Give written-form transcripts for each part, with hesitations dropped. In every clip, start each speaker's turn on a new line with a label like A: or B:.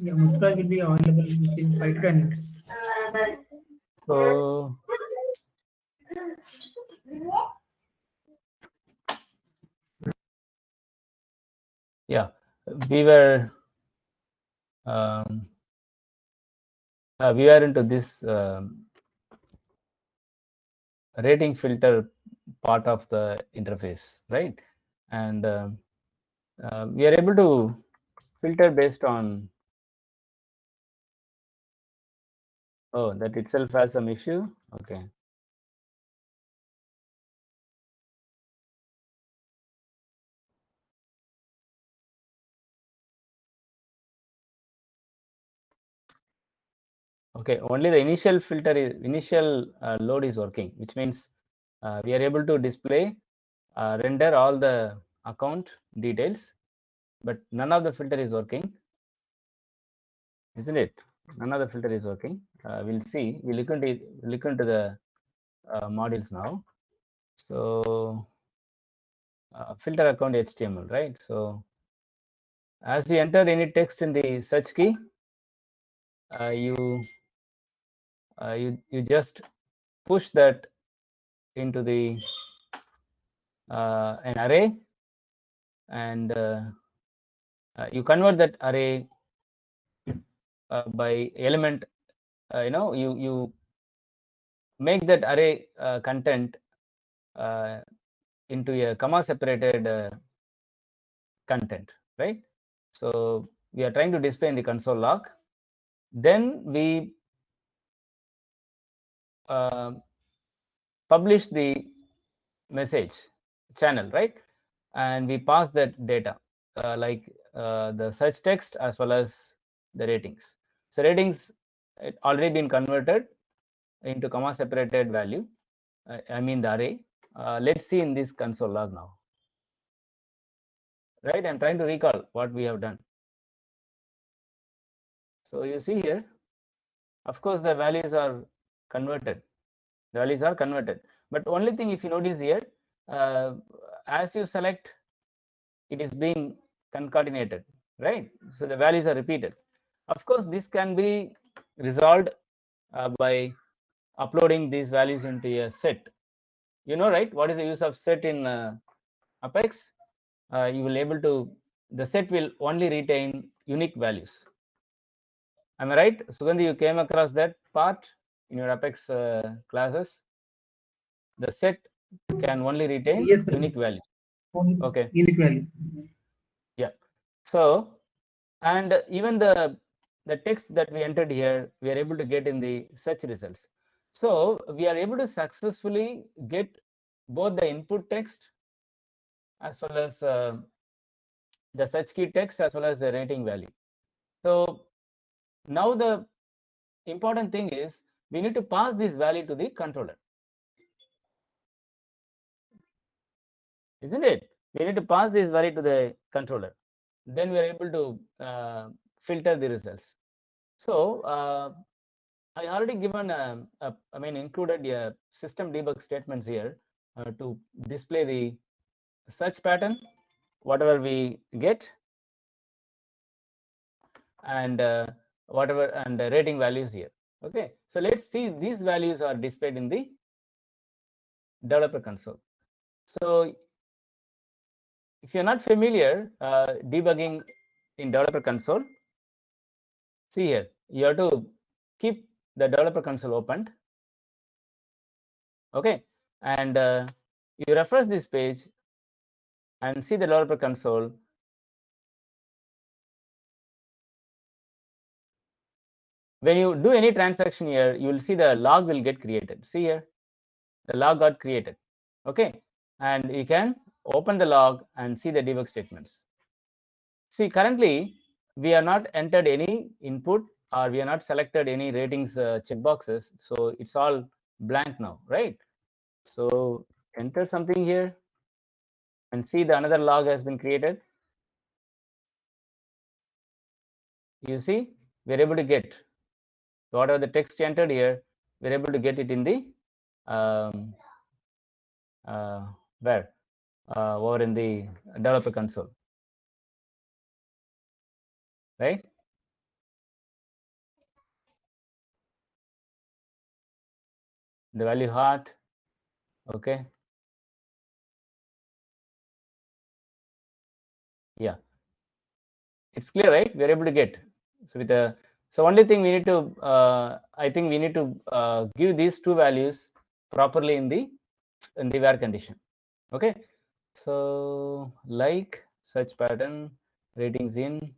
A: Yeah, Mudra will be available within 5 to 10 minutes.
B: So yeah, we were we are into this rating filter part of the interface, right? And we are able to filter based on, oh, that itself has some issue. Okay. Okay, only the initial filter is load is working, which means we are able to display render all the account details, but none of the filter is working, isn't it? None of the filter is working. We'll see. We'll look into the modules now. So filter account HTML, right? So as you enter any text in the search key, you just push that into the an array, and you convert that array by element. You make that array content into a comma separated content, right? So we are trying to display in the console log. Then we publish the message channel, right? And we pass that data like the search text as well as the ratings. So ratings, it already been converted into comma separated value. I mean the array. Let's see in this console log now. Right, I'm trying to recall what we have done. So you see here, of course, the values are converted. The values are converted. But only thing, if you notice here, as you select, it is being concatenated, right? So the values are repeated. Of course, this can be resolved by uploading these values into a set. You know, right? What is the use of set in Apex? You will able to, the set will only retain unique values. Am I right? Sugandhi, you came across that part in your Apex classes? The set can only retain
A: Yes, sir.
B: unique values.
A: Only
B: Okay.
A: unique value.
B: Yeah. So, and even the text that we entered here, we are able to get in the search results. So we are able to successfully get both the input text as well as the search key text as well as the rating value. So now the important thing is we need to pass this value to the controller, isn't it? We need to pass this value to the controller. Then we are able to filter the results. So I already given I mean included a system debug statements here to display the search pattern, whatever we get, and whatever, and the rating values here. Okay, so let's see, these values are displayed in the developer console. So if you're not familiar debugging in developer console, see here, you have to keep the developer console opened. Okay, and you refresh this page and see the developer console. When you do any transaction here, you will see the log will get created. See here, the log got created. Okay, and you can open the log and see the debug statements. See, currently we are not entered any input, or we are not selected any ratings checkboxes, so it's all blank now, right? So enter something here and see the another log has been created. You see, we're able to get whatever the text entered here, we're able to get it in the where over in the developer console, right? the value heart. Okay. Yeah, it's clear, right? We're able to get. So with the only thing we need to I think we need to give these two values properly in the where condition. Okay. So like search pattern, ratings in,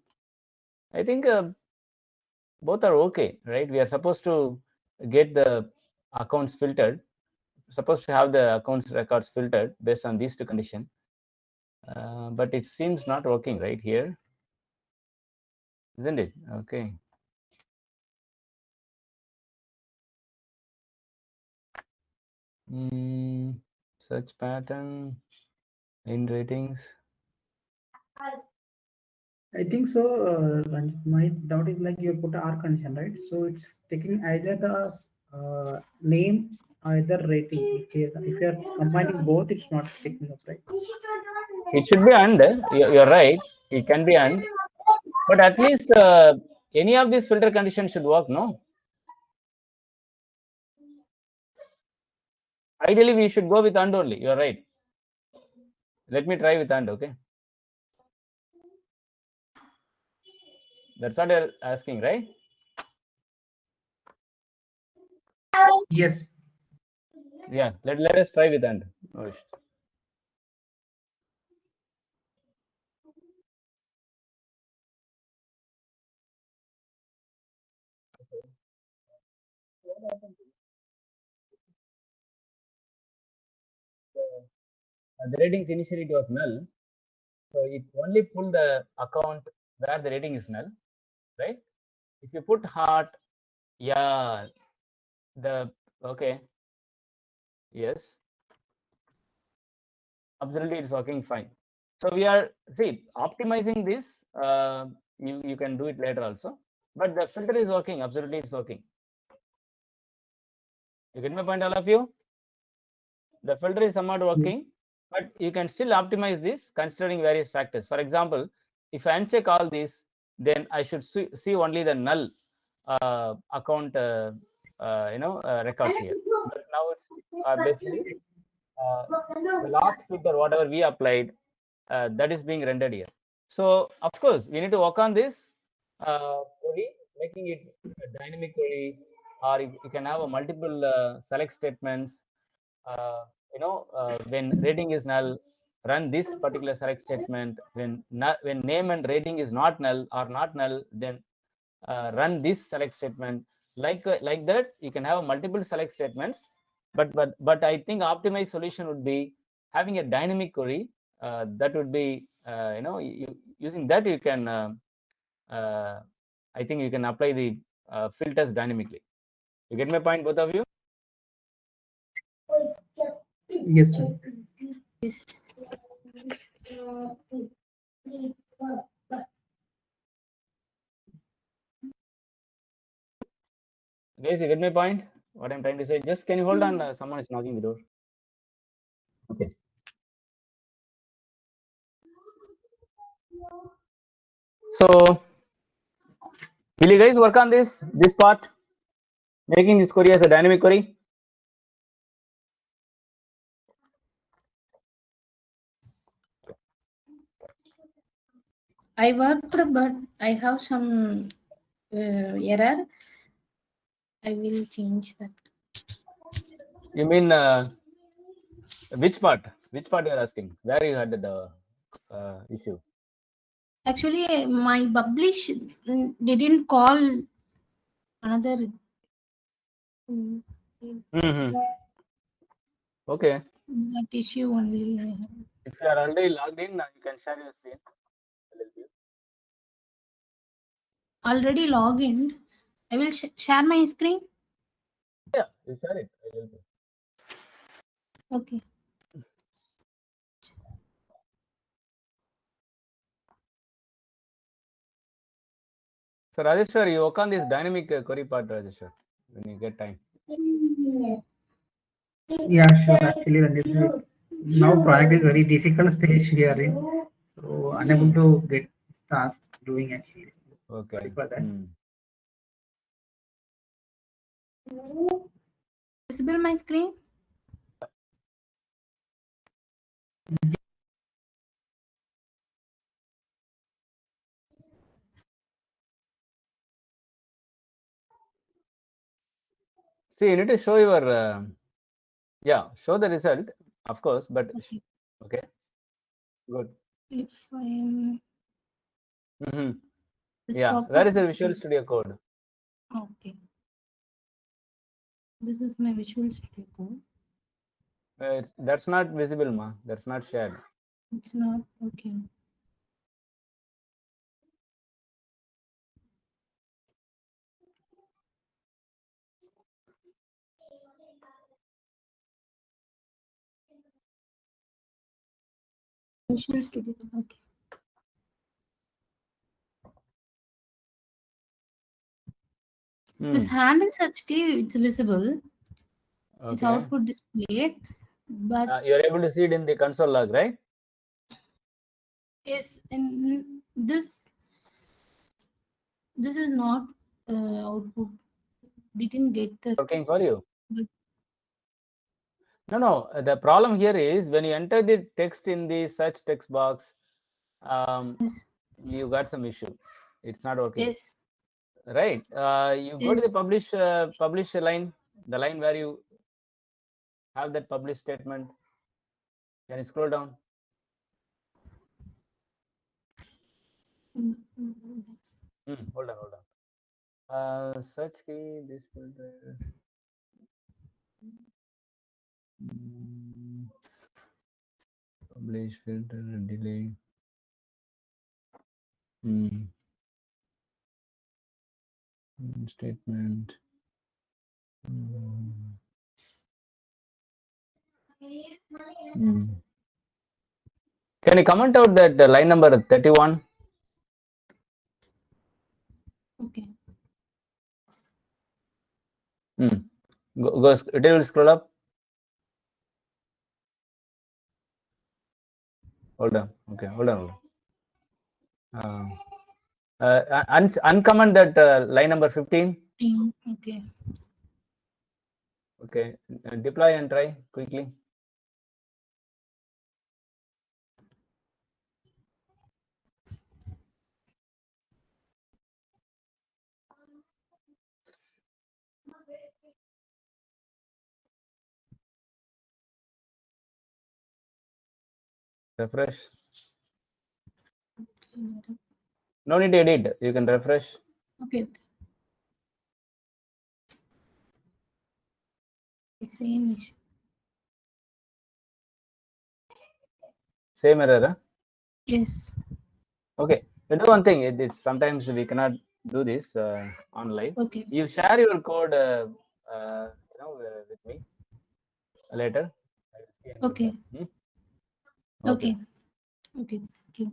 B: I think both are okay, right? We are supposed to get the accounts filtered, supposed to have the accounts records filtered based on these two conditions, but it seems not working right here, isn't it? Okay. Search pattern in ratings.
A: I think so. My doubt is like you put a R condition, right? So it's taking either the name, either rating. Okay, if you are combining both, it's not taking up, right?
B: It should be and. You're right. It can be and, but at least any of these filter conditions should work, no? Ideally, we should go with and only. You're right. Let me try with and. Okay. That's what you're asking, right?
A: Yes.
B: Yeah. Let us try with and. Oh, the ratings initially it was null, so it only pulled the account where the rating is null, right? If you put heart, yeah, the okay, yes, absolutely, it's working fine. So we are optimizing this. You can do it later also, but the filter is working. Absolutely, it's working. You get my point, all of you? The filter is somewhat working, but you can still optimize this considering various factors. For example, if I uncheck all these, then I should see only the null account records here. But now it's basically the last filter, whatever we applied, that is being rendered here. So of course, we need to work on this query, making it a dynamic query, or you can have a multiple select statements. When rating is null, run this particular select statement. When name and rating is not null or not null, then run this select statement. Like that, you can have multiple select statements. But I think optimized solution would be having a dynamic query. That would be using that you can. I think you can apply the filters dynamically. You get my point, both of you?
A: Yes, sir.
C: Yes.
B: Guys, you get my point? What I'm trying to say? Just can you hold on? Someone is knocking the door. Okay. So, will you guys work on this part, making this query as a dynamic query?
C: I worked, but I have some error. I will change that.
B: You mean which part? Which part you are asking? Where you had the issue?
C: Actually, my publish didn't call another.
B: Okay.
C: That issue only.
B: If you are already logged in, you can share your screen.
C: Already logged in. I will share my screen.
B: Yeah, you share it. I will help you.
C: Okay.
B: So Rajeshwar, you work on this dynamic query part, Rajeshwar, when you get time.
A: Yeah, sure. Actually, when this is now project is very difficult stage we are in, so unable to get task doing actually. So
B: Okay.
A: sorry for that.
C: visible my screen?
B: See, you need to show your, yeah, show the result, of course, but okay, good.
C: If I am.
B: Yeah, where is the Visual Studio Code?
C: Okay. This is my Visual Studio Code.
B: That's not visible, ma. That's not shared.
C: It's not okay. Visual Studio Code. Okay. This handle search key, it's visible.
B: Okay.
C: It's output displayed, but
B: you're able to see it in the console log, right?
C: yes, in this is not output. Didn't get the
B: Working for you.
C: but
B: No. The problem here is when you enter the text in the search text box,
C: yes.
B: you got some issue. It's not working.
C: Yes.
B: Right. You go to the publish line, the line where you have that publish statement. Can you scroll down? Hold on. Search key, this filter. Publish filter, delay. Statement. Can you comment out that line number 31?
C: Okay.
B: Go it will scroll up. Hold on. Okay, hold on. Uncomment that line number 15.
C: Okay.
B: Okay, deploy and try quickly. Refresh. No need to edit. You can refresh.
C: Okay. Same issue.
B: Same error. Huh?
C: Yes.
B: Okay. You do one thing. It is sometimes we cannot do this on live.
C: Okay.
B: You share your code, with me later.
C: Okay.
B: Okay.
C: Okay. Thank you.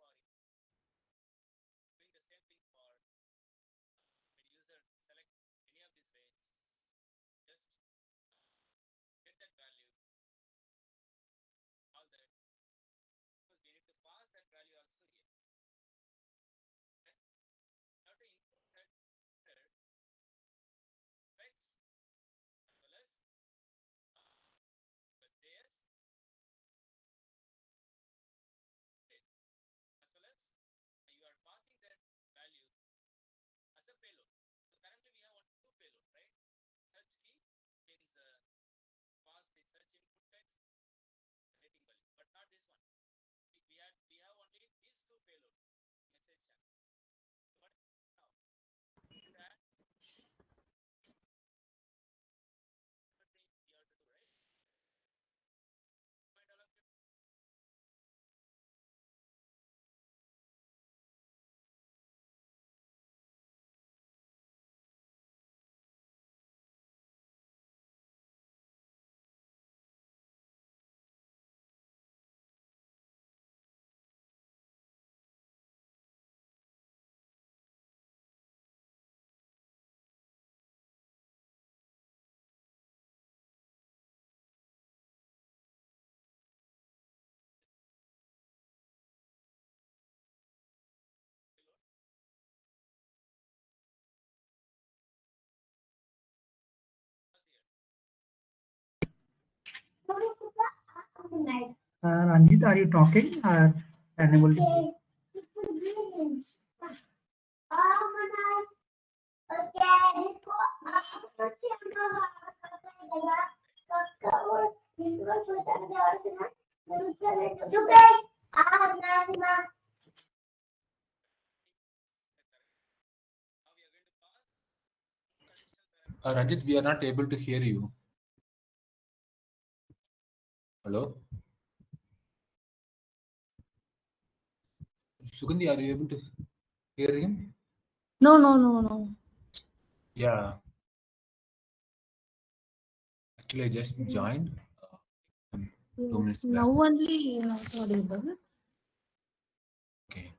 B: doing the same thing for when user select any of these range, just get that value, all that, because we need to pass that value also here. Okay? Now to input that specs as well as the JS as well as you are passing that value as a payload. So currently we have two payloads, right? Search key means pass the search input text rating value, but not this one. We have only these two payloads message channel. But now that thing you have to do, right? Point all of you.
A: Ranjit, are you talking or unable to?
D: Ranjit, we are not able to hear you. Hello? Sugandhi, are you able to hear him?
C: No.
D: Yeah. Actually, I just joined 2 minutes back.
C: Now only not audible.
D: Okay.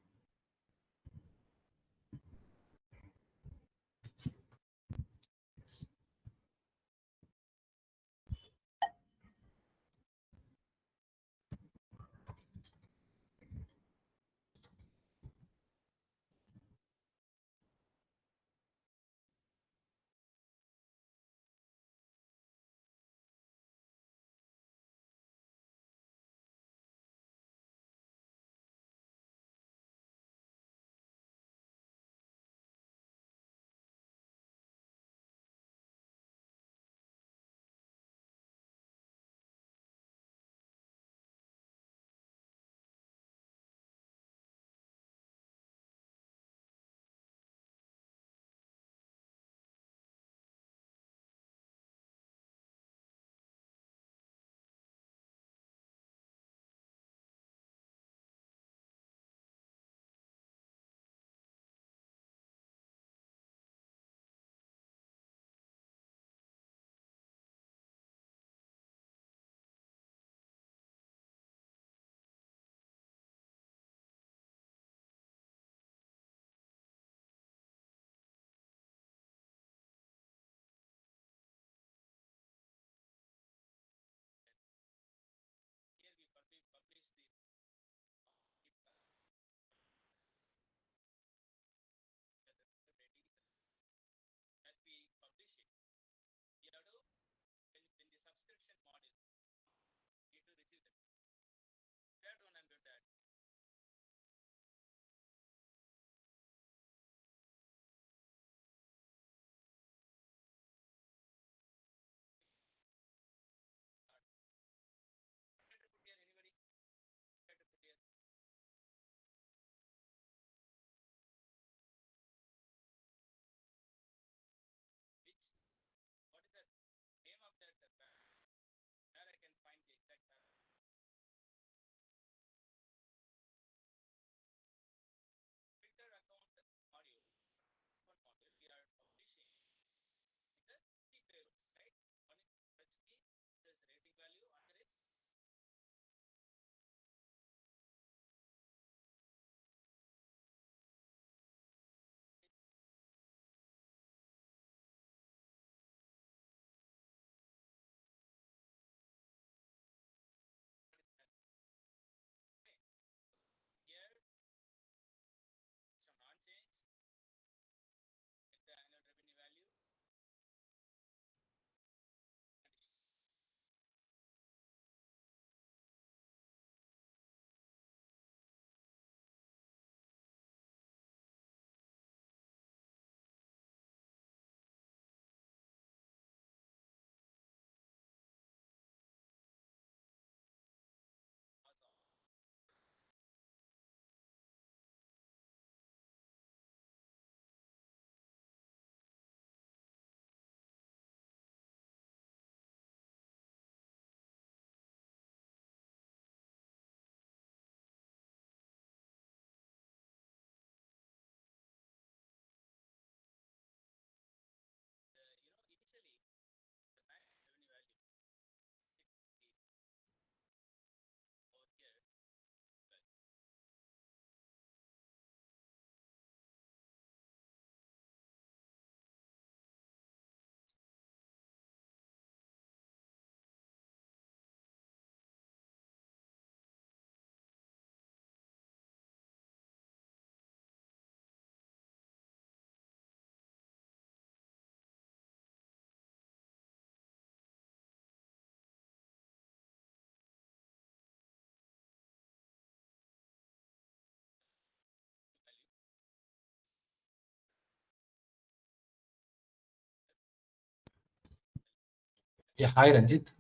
D: Yeah, hi Ranjit.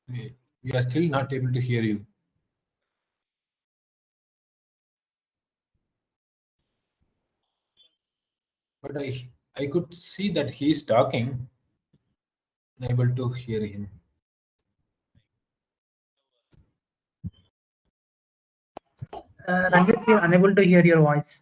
D: We are still not able to hear you. But I could see that he is talking. Unable to hear him.
A: Ranjit, we are unable to hear your voice.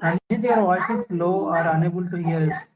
A: Ranjit, your voice is low or unable to hear it.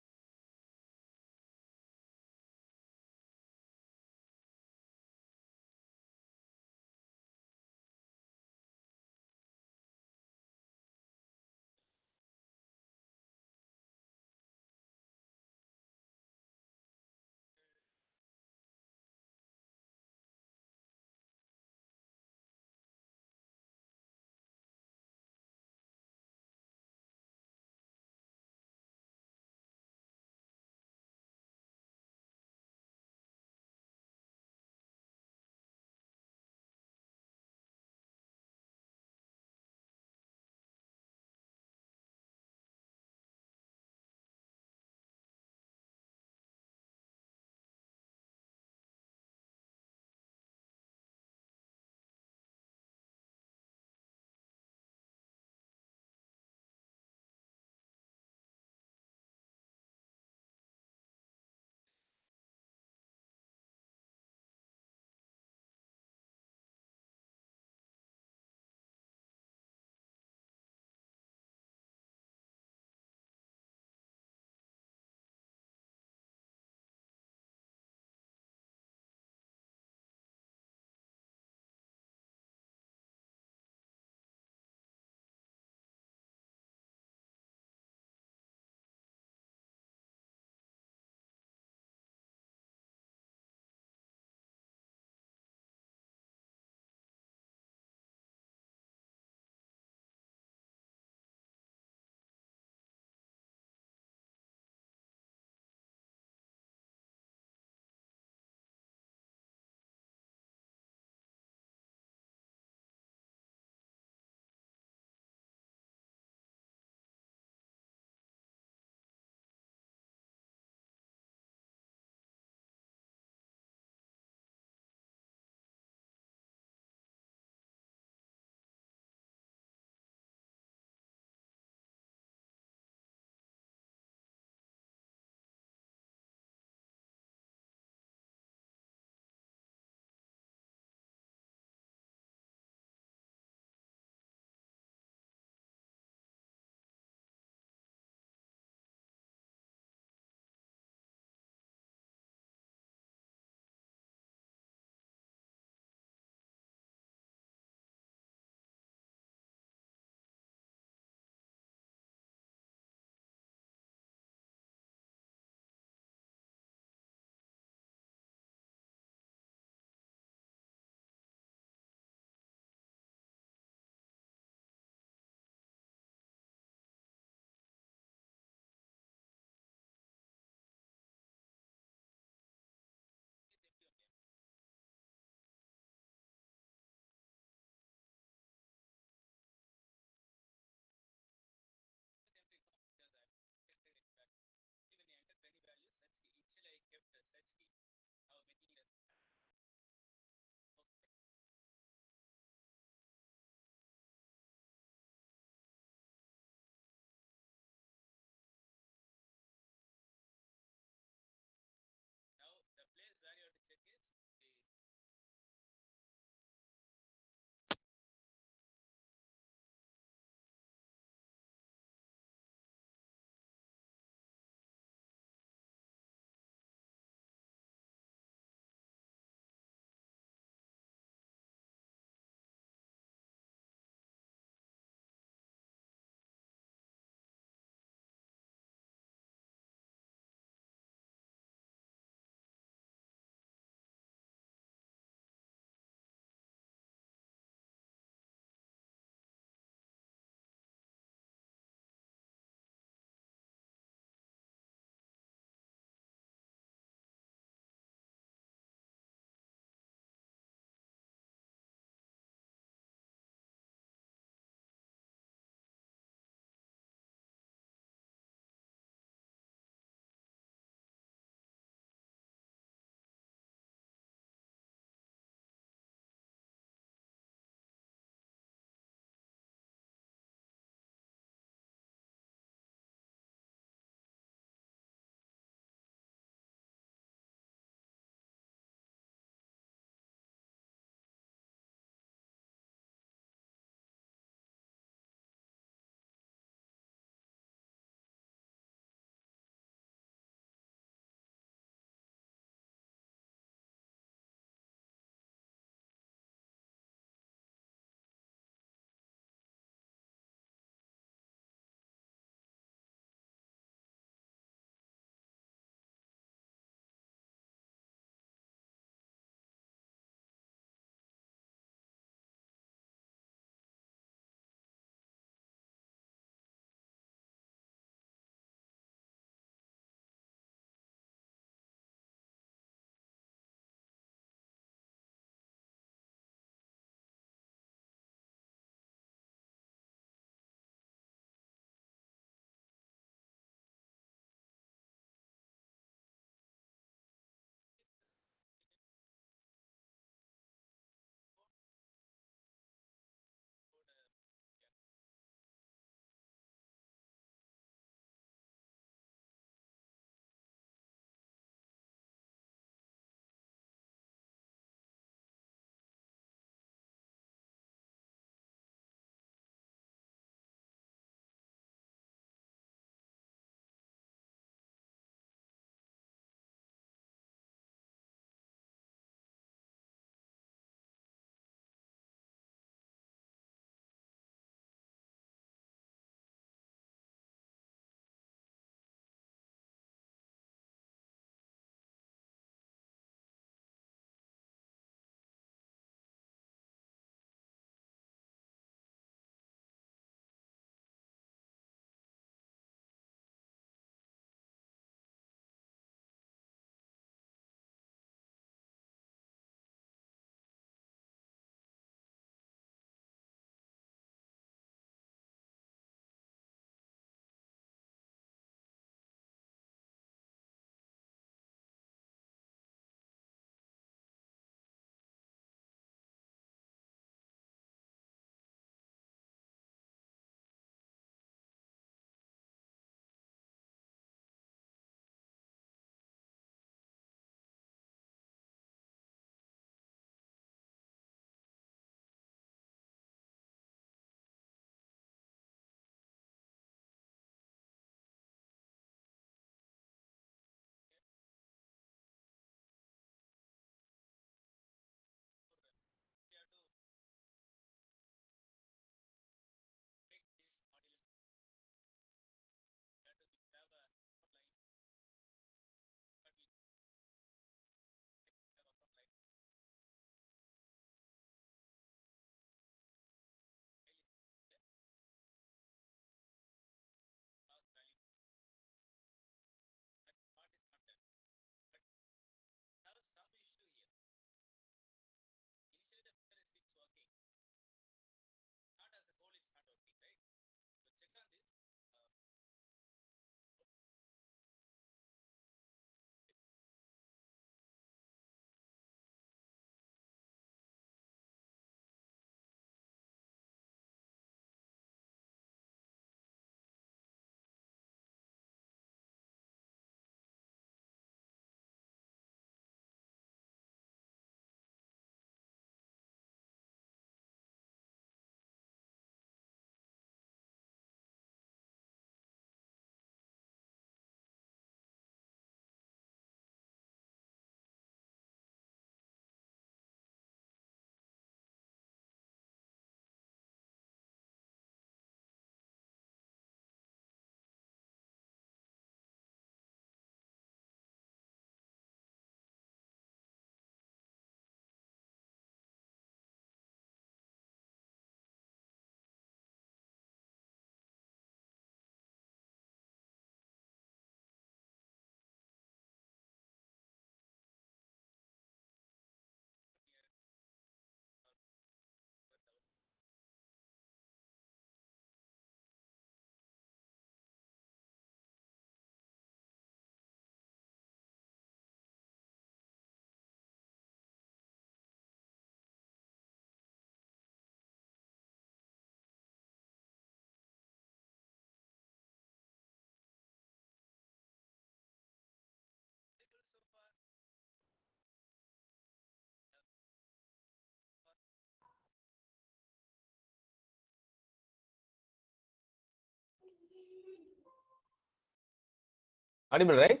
B: Audible, right?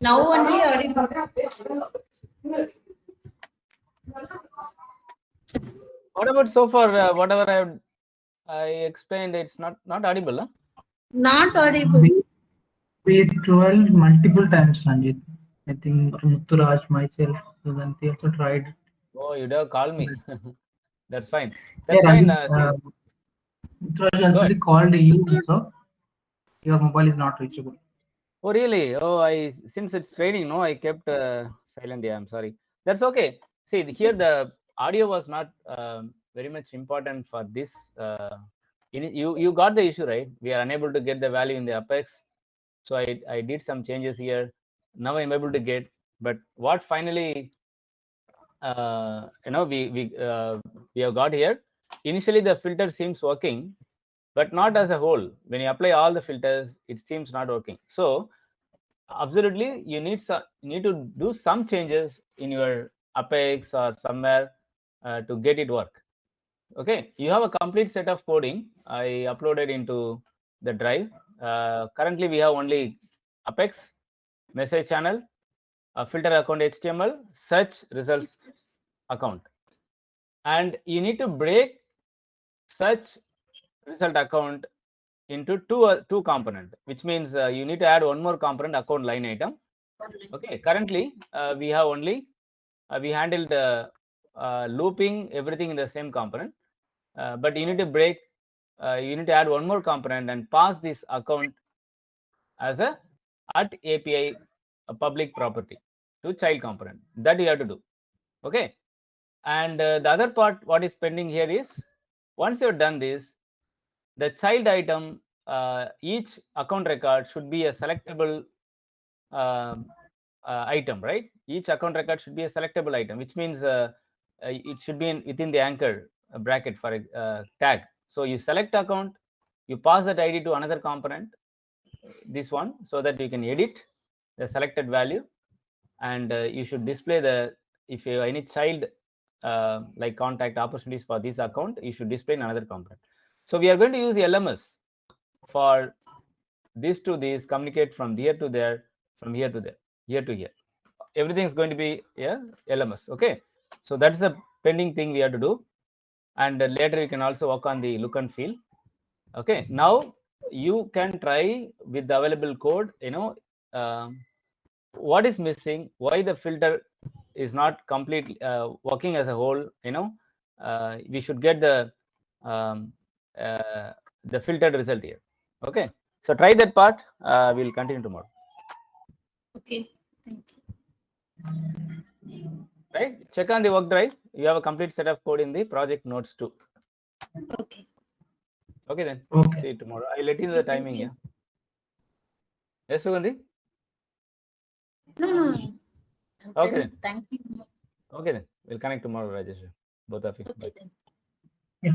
C: Now only audible.
B: What about so far? Whatever I explained, it's not audible, huh?
C: Not audible.
A: We tried multiple times, Ranjit. I think Mutturaj, myself, Sudanti also tried.
B: Oh, you'd have called me. That's fine.
A: Yeah,
B: That's fine.
A: Ranjit, Mutturaj
B: Go
A: actually
B: ahead.
A: called you also. Your mobile is not reachable.
B: Oh, really? Oh, since it's training, no, I kept silent. Yeah, I'm sorry. That's okay. See, here the audio was not very much important for this. You got the issue, right? We are unable to get the value in the apex. So I did some changes here. Now I'm able to get. But what finally, we have got here. Initially, the filter seems working, but not as a whole. When you apply all the filters, it seems not working. So absolutely, you need to do some changes in your apex or somewhere to get it work. Okay, you have a complete set of coding I uploaded into the drive. Currently, we have only apex, message channel, filter account HTML, search results account, and you need to break search result account into two component, which means you need to add one more component, account line item. Okay, currently we have only we handled looping everything in the same component, but you need to break, you need to add one more component and pass this account as a @API a public property to child component. That you have to do. Okay, and the other part what is pending here is, once you've done this, the child item, each account record should be a selectable item, right? Each account record should be a selectable item, which means it should be within the anchor bracket for a tag. So you select account, you pass that ID to another component, this one, so that you can edit the selected value, and you should display the, if you have any child like contact opportunities for this account, you should display in another component. So we are going to use LMS for this to this, communicate from here to there, from here to there, here to here. Everything is going to be LMS. Okay, so that's a pending thing we have to do, and later you can also work on the look and feel. Okay, now you can try with the available code, what is missing, why the filter is not completely working as a whole. We should get the filtered result here. Okay, so try that part. We'll continue tomorrow.
C: Okay, thank you.
B: Right, check on the work drive. You have a complete set of code in the project notes too.
C: Okay.
B: Okay, then.
A: Okay.
B: See you tomorrow. I'll let you know the
C: Thank
B: timing.
C: you.
B: Yeah. Yes, Sugandhi?
C: No.
B: Okay.
C: Thank you.
B: Okay, then. We'll connect tomorrow, Rajesh. Both of you.
C: Okay
B: Bye.
C: then.